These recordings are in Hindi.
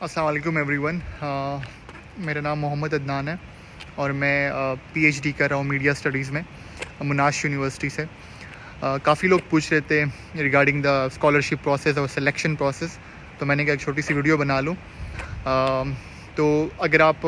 अस्सलाम वालेकुम एवरीवन। मेरा नाम मोहम्मद अदनान है और मैं पीएचडी कर रहा हूँ मीडिया स्टडीज़ में मोनाश यूनिवर्सिटी से। काफ़ी लोग पूछ रहे थे रिगार्डिंग द स्कॉलरशिप प्रोसेस और सिलेक्शन प्रोसेस, तो मैंने कहा एक छोटी सी वीडियो बना लूँ। तो अगर आप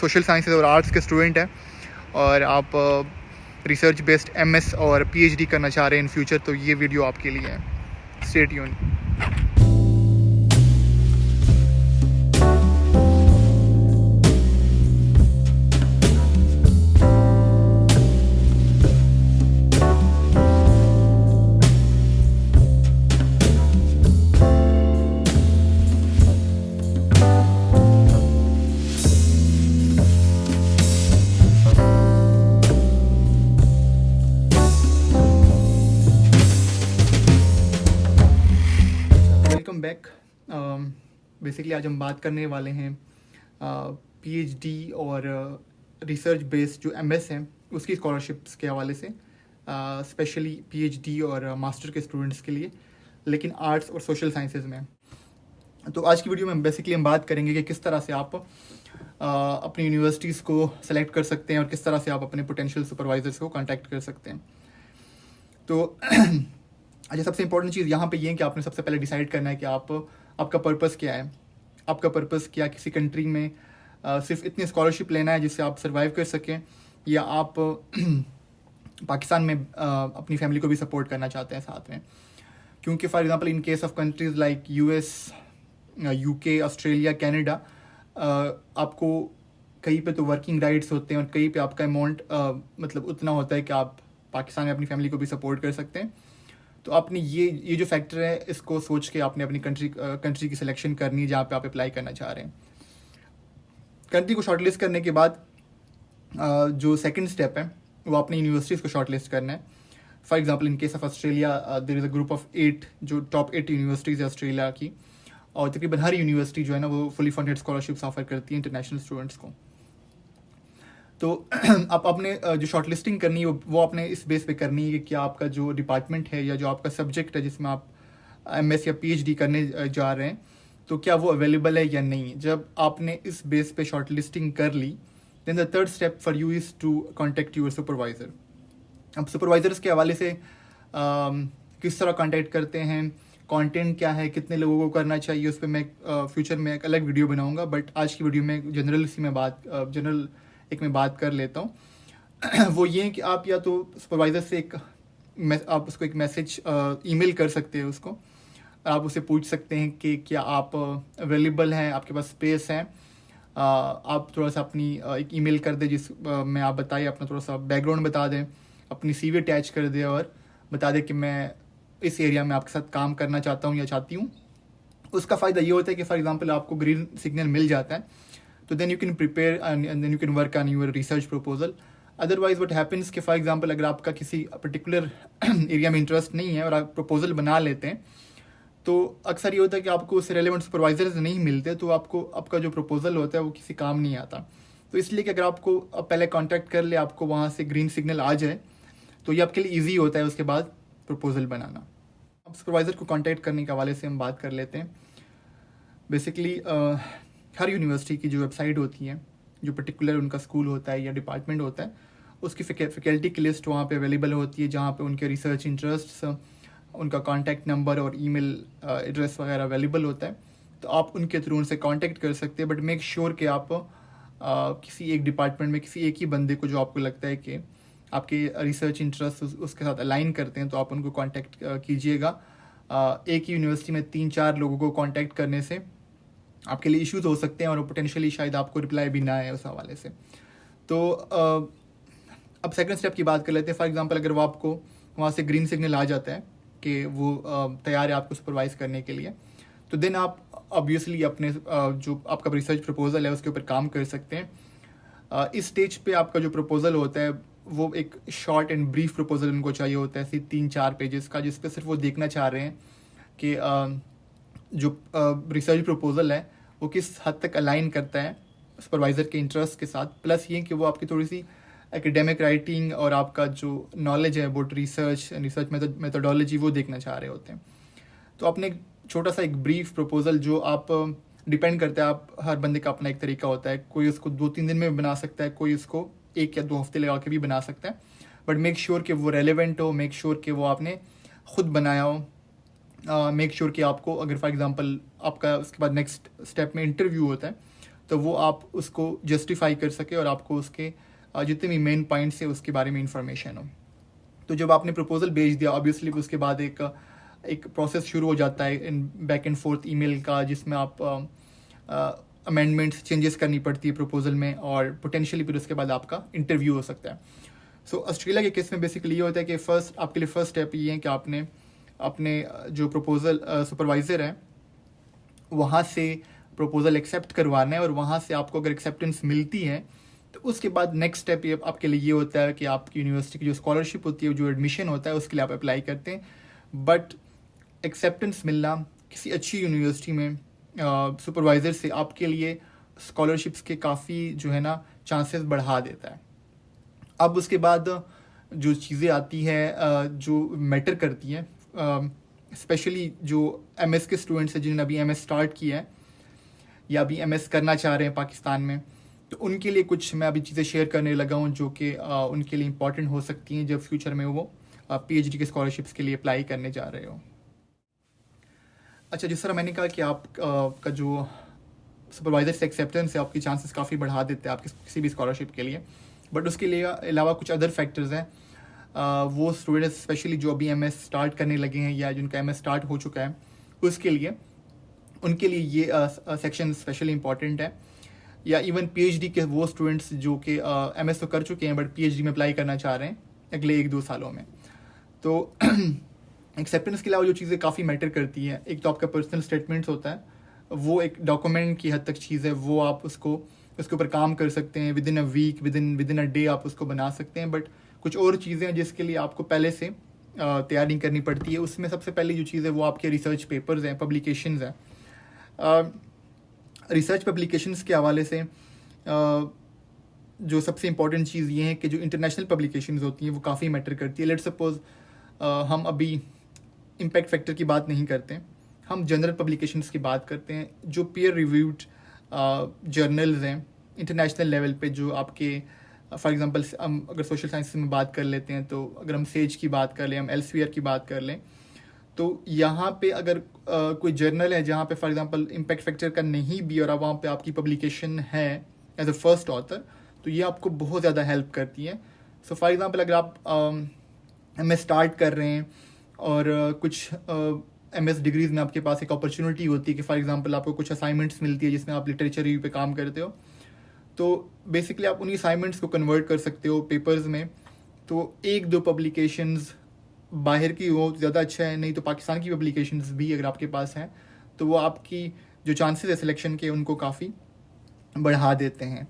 सोशल साइंसेज और आर्ट्स के स्टूडेंट हैं और आप रिसर्च बेस्ड एमएस और पीएचडी करना चाह रहे हैं इन फ्यूचर, तो ये वीडियो आपके लिए है। Stay tuned. Welcome back. Basically आज हम बात करने वाले हैं पीएचडी और रिसर्च बेस्ड जो एमएस हैं उसकी स्कॉलरशिप्स के हवाले से, स्पेशली पीएचडी और मास्टर के स्टूडेंट्स के लिए, लेकिन आर्ट्स और सोशल साइंसेज में। तो आज की वीडियो में बेसिकली हम बात करेंगे कि किस तरह से आप अपनी यूनिवर्सिटीज़ को सेलेक्ट कर सकते हैं और किस तरह से आप अपने पोटेंशियल सुपरवाइजर्स को कांटेक्ट कर सकते हैं। तो अच्छा, सबसे इंपॉर्टेंट चीज़ यहाँ पे ये है कि आपने सबसे पहले डिसाइड करना है कि आपका पर्पस क्या है। आपका पर्पस क्या किसी कंट्री में सिर्फ इतनी स्कॉलरशिप लेना है जिससे आप सर्वाइव कर सकें, या आप पाकिस्तान में अपनी फैमिली को भी सपोर्ट करना चाहते हैं साथ में। क्योंकि for example in case of countries like US, UK, Australia, Canada, आपको कहीं पे तो वर्किंग राइट्स होते हैं और कहीं पे आपका अमाउंट मतलब उतना होता है कि आप पाकिस्तान में अपनी फैमिली को भी सपोर्ट कर सकते हैं। तो आपने ये जो फैक्टर है इसको सोच के आपने अपनी कंट्री की सिलेक्शन करनी है जहाँ पे आप अप्लाई करना चाह रहे हैं। कंट्री को शॉर्टलिस्ट करने के बाद जो सेकंड स्टेप है वो अपनी यूनिवर्सिटीज़ को शॉर्टलिस्ट करना है। For example in case of Australia there is a group of 8 जो टॉप 8 यूनिवर्सिटीज़ है ऑस्ट्रेलिया की, और तकरीबन हर यूनिवर्सिटी जो है ना वो फुली फंडेड स्कॉलरशिप्स ऑफर करती है इंटरनेशनल स्टूडेंट्स को। तो आप अपने जो शॉर्ट लिस्टिंग करनी है वो आपने इस बेस पे करनी है कि क्या आपका जो डिपार्टमेंट है या जो आपका सब्जेक्ट है जिसमें आप एमएस या पीएचडी करने जा रहे हैं, तो क्या वो अवेलेबल है या नहीं। जब आपने इस बेस पे शॉर्ट लिस्टिंग कर ली, then the third step for you is to contact your supervisor. अब सुपरवाइजर्स के हवाले से किस तरह कॉन्टेक्ट करते हैं, कंटेंट क्या है, कितने लोगों को करना चाहिए, उस पर मैं फ्यूचर में एक अलग वीडियो बनाऊंगा। बट आज की वीडियो में जनरल एक मैं बात कर लेता हूँ। वो ये है कि आप या तो सुपरवाइज़र से आप उसको एक मैसेज ईमेल कर सकते हैं उसको। आप उससे पूछ सकते हैं कि क्या आप अवेलेबल हैं, आपके पास स्पेस है। आप थोड़ा सा अपनी एक ईमेल कर दें जिस में आप बताइए, अपना थोड़ा सा बैकग्राउंड बता दें, अपनी सीवी अटैच कर दें और बता दें कि मैं इस एरिया में आपके साथ काम करना चाहता हूँ या चाहती हूँ। उसका फ़ायदा ये होता है कि फॉर एग्जांपल आपको ग्रीन सिग्नल मिल जाता है, तो then you can prepare and then you can work on your research proposal. Otherwise what happens कि फॉर एग्जांपल अगर आपका किसी पर्टिकुलर एरिया में इंटरेस्ट नहीं है और आप प्रपोजल बना लेते हैं, तो अक्सर ये होता है कि आपको उससे रेलेवेंट सुपरवाइजर्स नहीं मिलते, तो आपका जो प्रपोजल होता है वो किसी काम नहीं आता। तो इसलिए कि अगर आपको पहले कॉन्टैक्ट कर ले, आपको वहाँ से ग्रीन सिग्नल आ जाए, तो ये आपके लिए ईजी होता है उसके बाद प्रपोजल बनाना। अब सुपरवाइज़र को कॉन्टैक्ट करने के हवाले से हम बात कर लेते हैं। बेसिकली हर यूनिवर्सिटी की जो वेबसाइट होती है, जो पर्टिकुलर उनका स्कूल होता है या डिपार्टमेंट होता है, उसकी फैकल्टी की लिस्ट वहाँ पे अवेलेबल होती है, जहाँ पे उनके रिसर्च इंटरेस्ट, उनका कॉन्टैक्ट नंबर और ईमेल एड्रेस वगैरह अवेलेबल होता है। तो आप उनके थ्रू उनसे कॉन्टैक्ट कर सकते हैं। बट मेक श्योर कि आप किसी एक डिपार्टमेंट में किसी एक ही बंदे को जो आपको लगता है कि आपके रिसर्च इंटरेस्ट उसके साथ अलाइन करते हैं, तो आप उनको कॉन्टैक्ट कीजिएगा। एक ही यूनिवर्सिटी में 3-4 लोगों को कॉन्टैक्ट करने से आपके लिए इश्यूज हो सकते हैं और पोटेंशियली शायद आपको रिप्लाई भी ना आए उस हवाले से। तो अब सेकंड स्टेप की बात कर लेते हैं। फॉर एग्जांपल अगर वो आपको वहाँ से ग्रीन सिग्नल आ जाता है कि वो तैयार है आपको सुपरवाइज करने के लिए, तो देन आप ऑब्वियसली अपने जो आपका रिसर्च प्रपोजल है उसके ऊपर काम कर सकते हैं। इस स्टेज पे आपका जो प्रपोजल होता है वो एक शॉर्ट एंड ब्रीफ प्रपोजल उनको चाहिए होता है, सिर्फ 3-4 पेजेस का, जिस पे सिर्फ वो देखना चाह रहे हैं कि जो रिसर्च प्रपोजल है वो किस हद तक अलाइन करता है सुपरवाइज़र के इंटरेस्ट के साथ। प्लस ये कि वो आपकी थोड़ी सी एकेडमिक राइटिंग और आपका जो नॉलेज है अबाउट रिसर्च मेथोडोलॉजी वो देखना चाह रहे होते हैं। तो आपने छोटा सा एक ब्रीफ प्रपोजल जो आप डिपेंड करता है, आप हर बंदे का अपना एक तरीका होता है, कोई उसको 2-3 दिन में भी बना सकता है, कोई उसको 1 या 2 हफ्ते लगा के भी बना सकता है, बट मेक श्योर कि वो रेलेवेंट हो, मेक श्योर कि वो आपने खुद बनाया हो, मेक श्योर कि आपको अगर फॉर एग्जांपल आपका उसके बाद नेक्स्ट स्टेप में इंटरव्यू होता है तो वो आप उसको जस्टिफाई कर सके और आपको उसके जितने भी मेन पॉइंट्स है उसके बारे में इंफॉर्मेशन हो। तो जब आपने प्रपोजल भेज दिया ऑब्वियसली उसके बाद एक प्रोसेस शुरू हो जाता है in back and forth email का, जिसमें आप अमेंडमेंट्स चेंजेस करनी पड़ती है प्रपोजल में, और पोटेंशियली फिर उसके बाद आपका इंटरव्यू हो सकता है। सो ऑस्ट्रेलिया के केस में बेसिकली ये होता है कि आपके लिए फर्स्ट स्टेप ये है कि आपने अपने जो प्रपोजल सुपरवाइज़र है वहाँ से प्रपोजल एक्सेप्ट करवाना है, और वहाँ से आपको अगर एक्सेप्टेंस मिलती है तो उसके बाद नेक्स्ट स्टेप ये आपके लिए ये होता है कि आपकी यूनिवर्सिटी की जो स्कॉलरशिप होती है, जो एडमिशन होता है, उसके लिए आप अप्लाई करते हैं। बट एक्सेप्टेंस मिलना किसी अच्छी यूनिवर्सिटी में सुपरवाइज़र से आपके लिए स्कॉलरशिप्स के काफ़ी जो है ना चांसेस बढ़ा देता है। अब उसके बाद जो चीज़ें आती हैं जो मैटर करती हैं, स्पेशली जो एमएस के स्टूडेंट्स हैं जिन्होंने अभी एमएस स्टार्ट किया है या अभी एमएस करना चाह रहे हैं पाकिस्तान में, तो उनके लिए कुछ मैं अभी चीज़ें शेयर करने लगा हूँ जो कि उनके लिए इम्पॉर्टेंट हो सकती हैं जब फ्यूचर में वो पीएचडी के स्कॉलरशिप्स के लिए अप्लाई करने जा रहे हो। अच्छा, जिस तरह मैंने कहा कि आप का जो सुपरवाइज़र से एक्सेप्टेंस है आपकी चांसेस काफ़ी बढ़ा देते हैं आपके किसी भी स्कॉलरशिप के लिए, बट उसके लिए अलावा कुछ अदर फैक्टर्स हैं। वो स्टूडेंट्स स्पेशली जो अभी एमएस स्टार्ट करने लगे हैं या जिनका एमएस स्टार्ट हो चुका है उसके लिए, उनके लिए ये सेक्शन स्पेशली इंपॉर्टेंट है। या इवन पीएचडी के वो स्टूडेंट्स जो कि एमएस तो कर चुके हैं बट पीएचडी में अप्लाई करना चाह रहे हैं अगले 1-2 सालों में, तो एक्सेप्टेंस के अलावा जो चीज़ें काफ़ी मैटर करती हैं, एक तो आपका पर्सनल स्टेटमेंट्स होता है, वो एक डॉक्यूमेंट की हद तक चीज़ है, वो आप उसके ऊपर काम कर सकते हैं within a week, within a day आप उसको बना सकते हैं। बट कुछ और चीज़ें हैं जिसके लिए आपको पहले से तैयारी करनी पड़ती है। उसमें सबसे पहले जो चीज़ है वो आपके रिसर्च पेपर्स हैं, पब्लिकेशंस हैं। रिसर्च पब्लिकेशंस के हवाले से जो सबसे इम्पॉर्टेंट चीज़ ये है कि जो इंटरनेशनल पब्लिकेशंस होती हैं वो काफ़ी मैटर करती है। लेट्स सपोज हम अभी इम्पैक्ट फैक्टर की बात नहीं करते हैं, हम जनरल पब्लिकेशंस की बात करते हैं, जो पीयर रिव्यूड जर्नल्स हैं इंटरनेशनल लेवल पे, जो आपके फॉर एग्जांपल हम अगर सोशल साइंस में बात कर लेते हैं, तो अगर हम सेज की बात कर लें, हम एल्सवियर की बात कर लें, तो यहाँ पे अगर कोई जर्नल है जहाँ पे फॉर एग्जांपल इम्पैक्ट फैक्टर का नहीं भी और वहाँ पे आपकी पब्लिकेशन है एज अ फर्स्ट ऑथर, तो ये आपको बहुत ज़्यादा हेल्प करती है। सो फॉर एग्जांपल अगर आप एमएस स्टार्ट कर रहे हैं और कुछ एमएस डिग्रीज़ में आपके पास एक अपॉर्चुनिटी होती है कि फॉर एग्जांपल आपको कुछ असाइनमेंट्स मिलती है जिसमें आप लिटरेचर रिव्यू पे काम करते हो, तो बेसिकली आप उन्हीं असाइनमेंट्स को कन्वर्ट कर सकते हो पेपर्स में। तो 1-2 पब्लिकेशंस बाहर की हो ज़्यादा अच्छा है, नहीं तो पाकिस्तान की पब्लिकेशंस भी अगर आपके पास हैं तो वो आपकी जो चांसेस है सिलेक्शन के उनको काफ़ी बढ़ा देते हैं।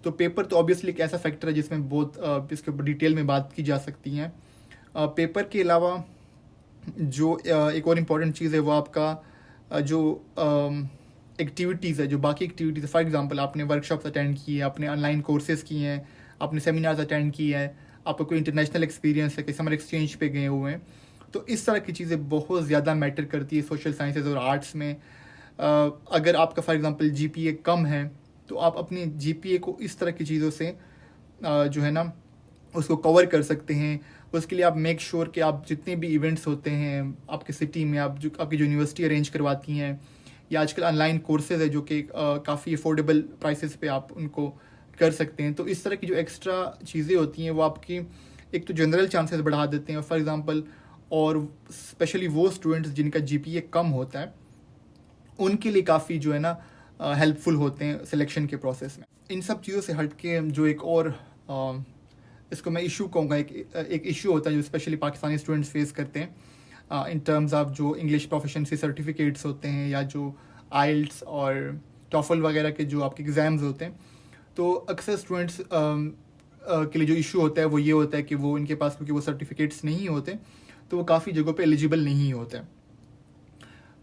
तो पेपर तो ऑब्वियसली एक ऐसा फैक्टर है जिसमें बहुत इसके ऊपर डिटेल में बात की जा सकती है। पेपर के अलावा जो एक और इम्पॉर्टेंट चीज़ है वो आपका जो एक्टिविटीज़ है, जो बाकी एक्टिविटीज़ है, फॉर एग्जांपल आपने वर्कशॉप्स अटेंड की है, आपने ऑनलाइन कोर्सेज़ किए हैं, आपने सेमिनार्स अटेंड किए हैं, आपका कोई इंटरनेशनल एक्सपीरियंस है कि समर एक्सचेंज पे गए हुए हैं, तो इस तरह की चीज़ें बहुत ज़्यादा मैटर करती है सोशल साइंसेज और आर्ट्स में। अगर आपका फॉर एग्जांपल जीपीए कम है तो आप अपनी जीपीए को इस तरह की चीज़ों से जो है ना उसको कवर कर सकते हैं। उसके लिए आप मेक श्योर कि आप जितने भी इवेंट्स होते हैं आपके सिटी में, आप जो आपकी यूनिवर्सिटी अरेंज करवाती हैं, या आजकल ऑनलाइन कोर्सेज है जो कि काफ़ी अफोर्डेबल प्राइसेस पे आप उनको कर सकते हैं, तो इस तरह की जो एक्स्ट्रा चीज़ें होती हैं वो आपकी एक तो जनरल चांसेस बढ़ा देते हैं फॉर एग्जांपल, और स्पेशली वो स्टूडेंट्स जिनका जीपीए कम होता है उनके लिए काफ़ी जो है ना हेल्पफुल होते हैं सिलेक्शन के प्रोसेस में। इन सब चीज़ों से हट के जो एक और इसको मैं इशू कहूँगा, एक इशू होता है जो स्पेशली पाकिस्तानी स्टूडेंट्स फेस करते हैं इन टर्म्स ऑफ जो इंग्लिश प्रोफिशिएंसी सर्टिफिकेट्स होते हैं या जो आइल्ट्स और टॉफल वगैरह के जो आपके एग्ज़ाम्स होते हैं, तो अक्सर स्टूडेंट्स के लिए जो इशू होता है वो ये होता है कि वो इनके पास क्योंकि वो सर्टिफिकेट्स नहीं होते तो वो काफ़ी जगहों पे एलिजिबल नहीं होते।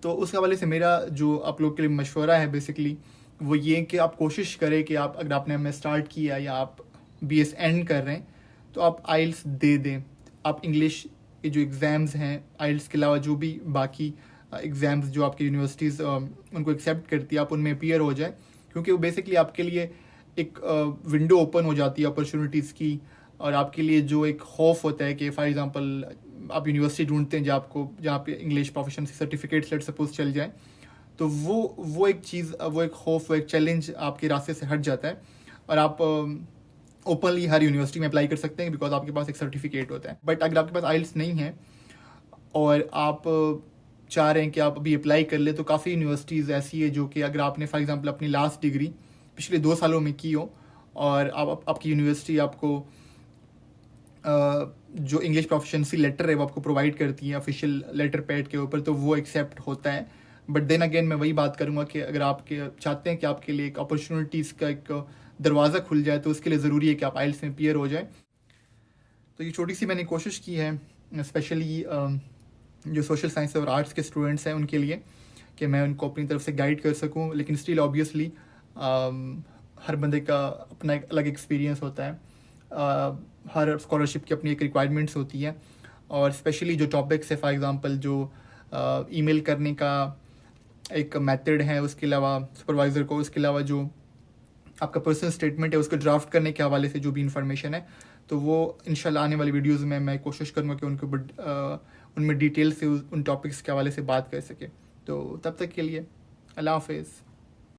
तो उस हवाले से मेरा जो आप लोग के लिए मशवरा है बेसिकली वो ये कि आप कोशिश करें कि आप अगर आपने एमए स्टार्ट किया या आप बीएस एंड कर रहे हैं तो आप आइल्स दे दें। आप इंग्लिश के जो एग्ज़ाम्स हैं, आइल्स के अलावा जो भी बाकी एग्ज़ाम्स जो आपकी यूनिवर्सिटीज़ उनको एक्सेप्ट करती है, आप उनमें अपीयर हो जाए, क्योंकि वो बेसिकली आपके लिए एक विंडो ओपन हो जाती है अपॉर्चुनिटीज़ की। और आपके लिए जो एक खौफ होता है कि फॉर एग्जांपल आप यूनिवर्सिटी ढूंढते हैं जहाँ पे English proficiency certificates let suppose चल जाए, तो वो एक चीज़, वो एक खौफ, वो एक चैलेंज आपके रास्ते से हट जाता है और आप ओपनली हर यूनिवर्सिटी में अप्लाई कर सकते हैं, बिकॉज आपके पास एक सर्टिफिकेट होता है। बट अगर आपके पास आइल्स नहीं है और आप चाह रहे हैं कि आप अभी अप्लाई कर ले, तो काफ़ी यूनिवर्सिटीज़ ऐसी है जो कि अगर आपने फॉर एग्जांपल अपनी लास्ट डिग्री पिछले 2 सालों में की हो और आपकी यूनिवर्सिटी आपको जो इंग्लिश प्रोफिशिएंसी लेटर है वो आपको प्रोवाइड करती है ऑफिशियल लेटर पैड के ऊपर, तो वो एक्सेप्ट होता है। बट देन अगेन मैं वही बात करूँगा कि अगर आपके चाहते हैं कि आपके लिए एक अपॉर्चुनिटीज़ का एक दरवाज़ा खुल जाए, तो उसके लिए ज़रूरी है कि आप आइल्स में अपीयर हो जाए। तो ये छोटी सी मैंने कोशिश की है स्पेशली जो सोशल साइंस और आर्ट्स के स्टूडेंट्स हैं उनके लिए, कि मैं उनको अपनी तरफ से गाइड कर सकूं। लेकिन स्टिल ऑब्वियसली हर बंदे का अपना एक अलग एक्सपीरियंस होता है, हर स्कॉलरशिप की अपनी एक रिक्वायरमेंट्स होती है। और स्पेशली जो टॉपिक्स है, फॉर एग्जांपल जो ईमेल करने का एक मेथड है, उसके अलावा सुपरवाइज़र को, उसके अलावा जो आपका पर्सनल स्टेटमेंट है उसको ड्राफ्ट करने के हवाले से जो भी इंफॉर्मेशन है, तो वो इंशाल्लाह आने वाली वीडियोस में मैं कोशिश करूँगा कि उनके ऊपर उनमें डिटेल से उन टॉपिक्स के हवाले से बात कर सके। तो तब तक के लिए अल्लाह हाफिज़।